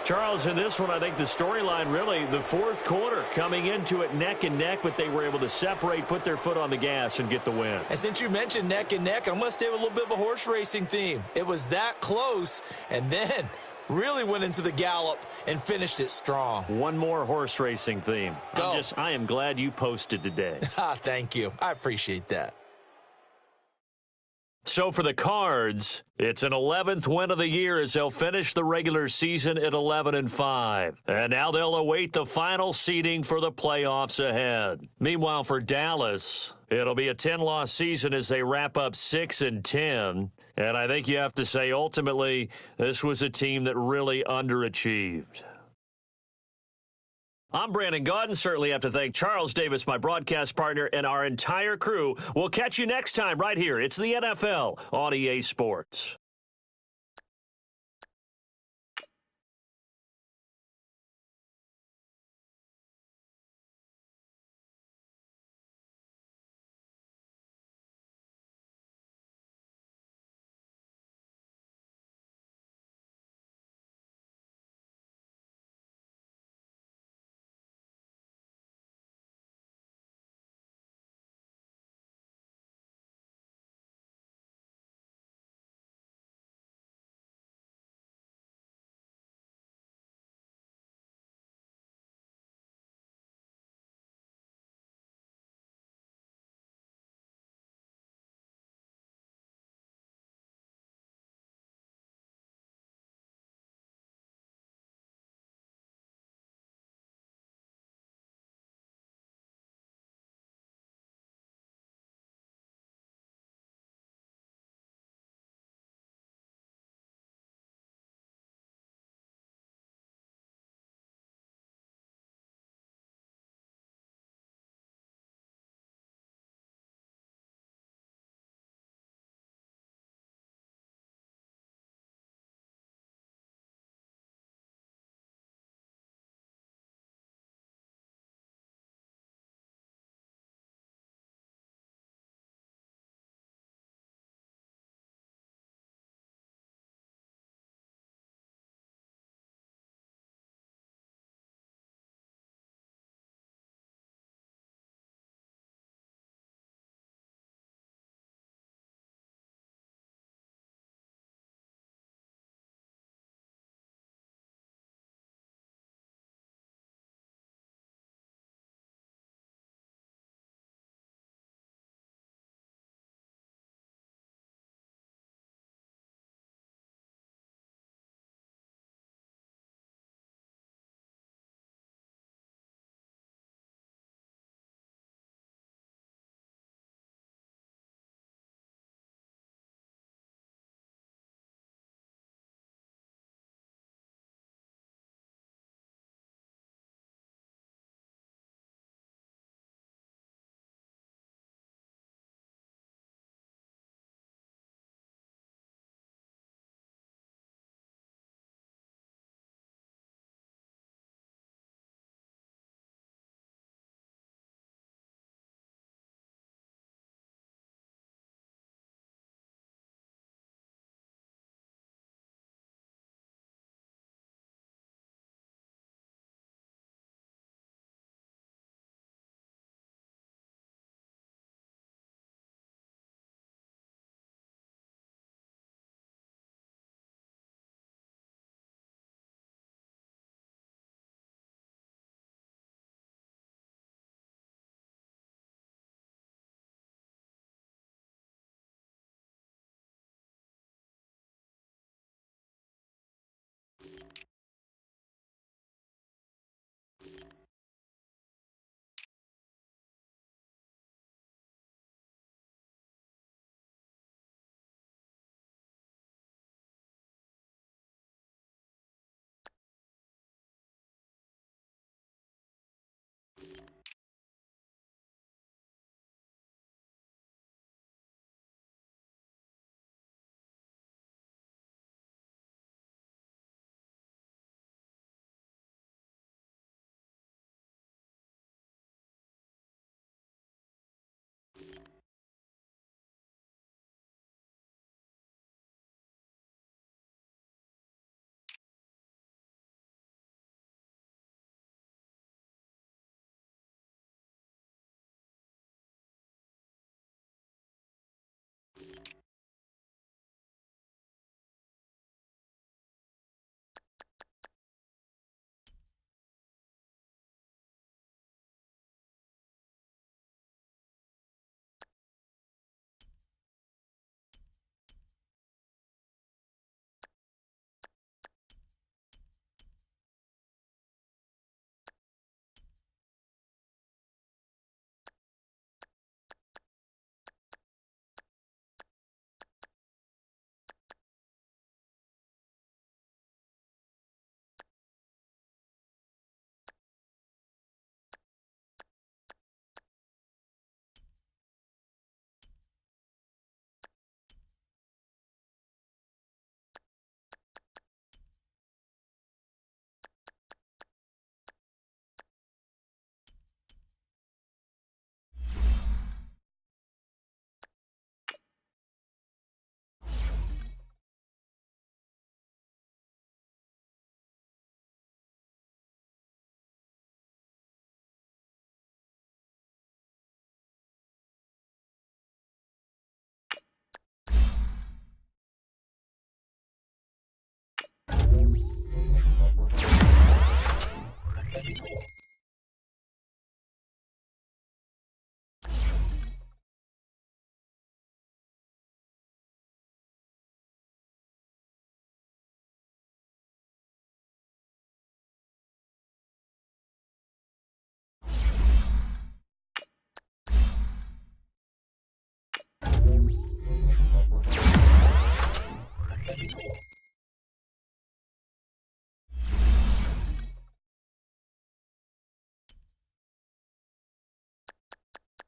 Charles, in this one, I think the storyline really, the 4th quarter, coming into it neck and neck, but they were able to separate, put their foot on the gas, and get the win. And since you mentioned neck and neck, I'm going to stay with a little bit of a horse racing theme. It was that close, and then really went into the gallop and finished it strong. One more horse racing theme. Go. I am glad you posted today. Thank you. I appreciate that. So for the Cards, it's an 11th win of the year as they'll finish the regular season at 11-5. And now they'll await the final seeding for the playoffs ahead. Meanwhile, for Dallas, it'll be a 10-loss season as they wrap up 6-10. And I think you have to say, ultimately, this was a team that really underachieved. I'm Brandon Gaudin. Certainly have to thank Charles Davis, my broadcast partner, and our entire crew. We'll catch you next time right here. It's the NFL on EA Sports.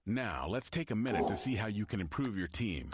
Now, let's take a minute to see how you can improve your team.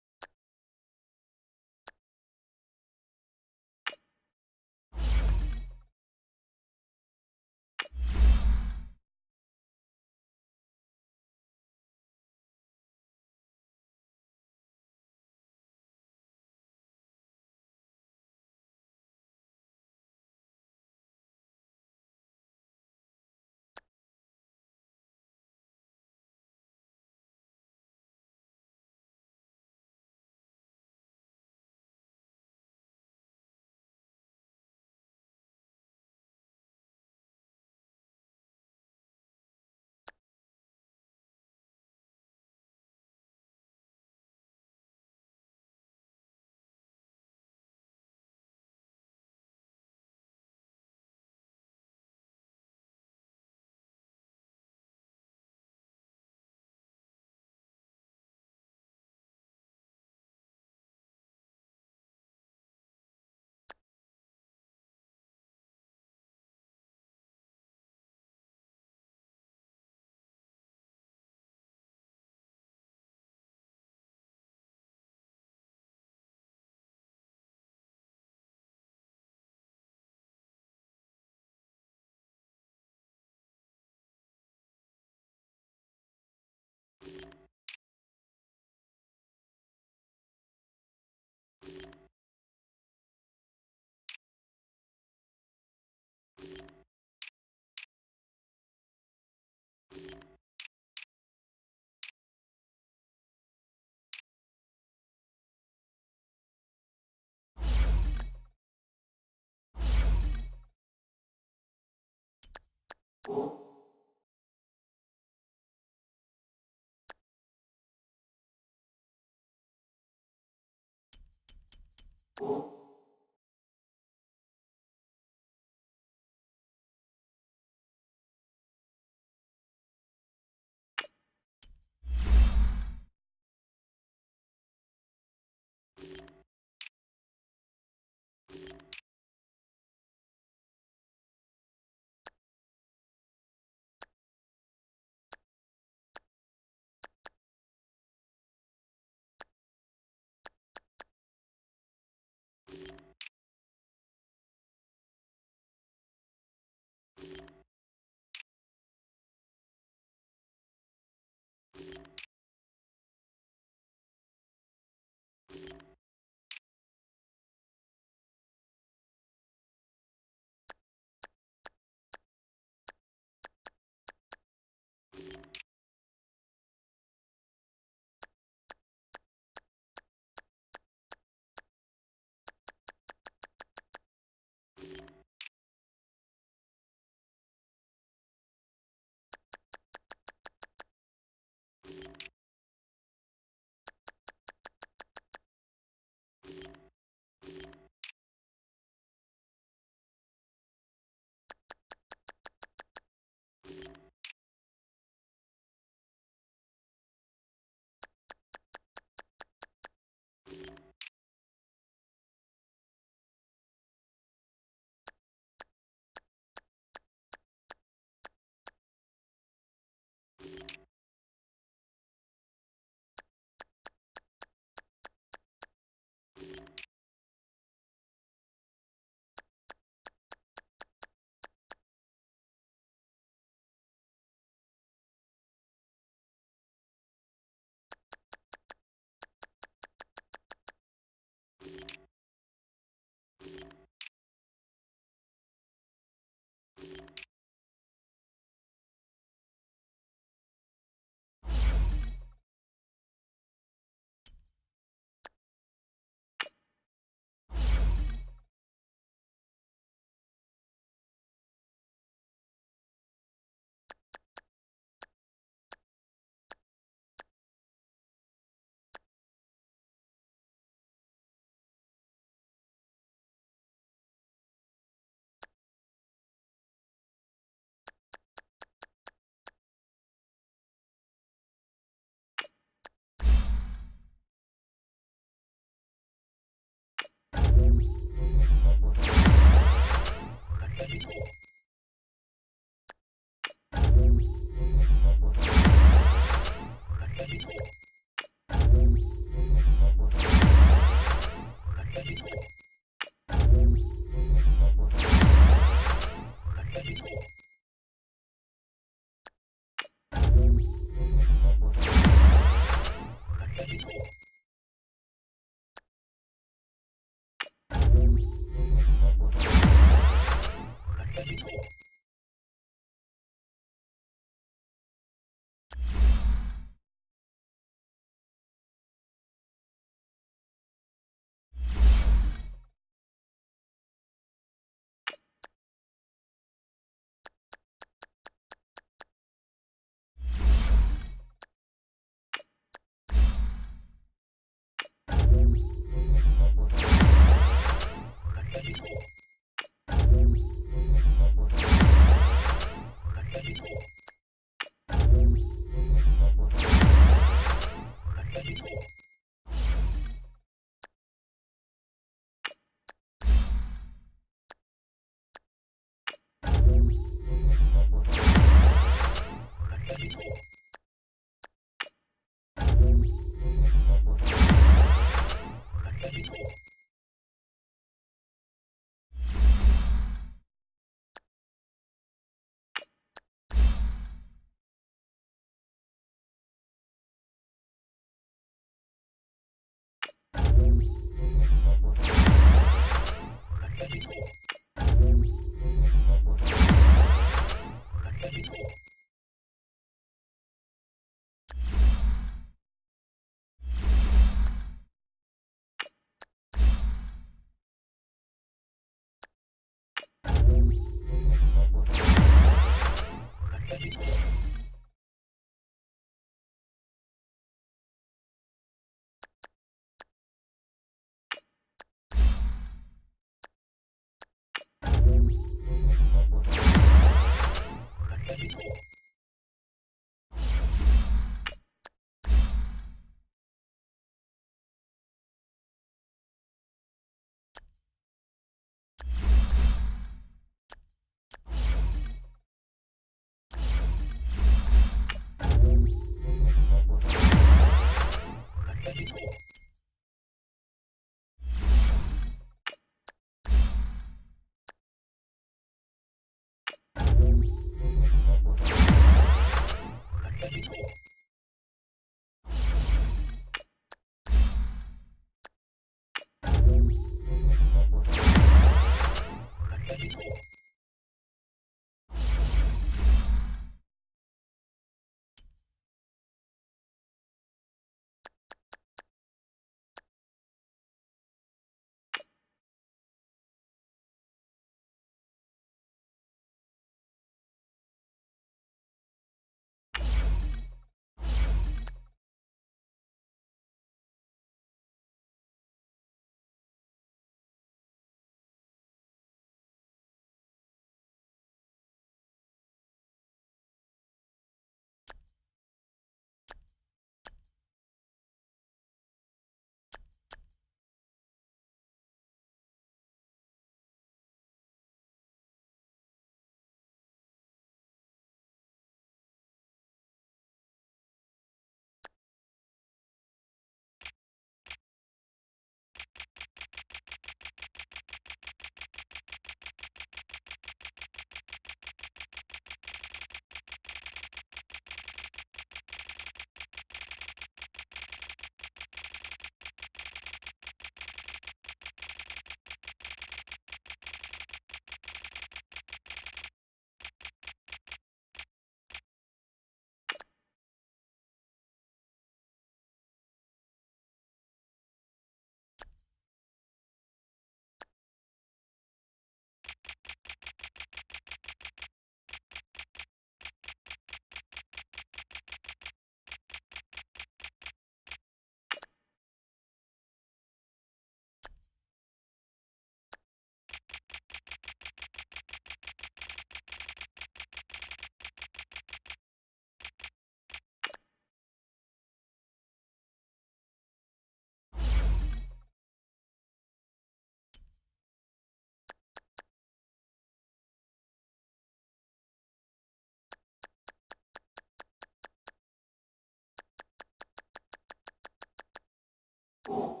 you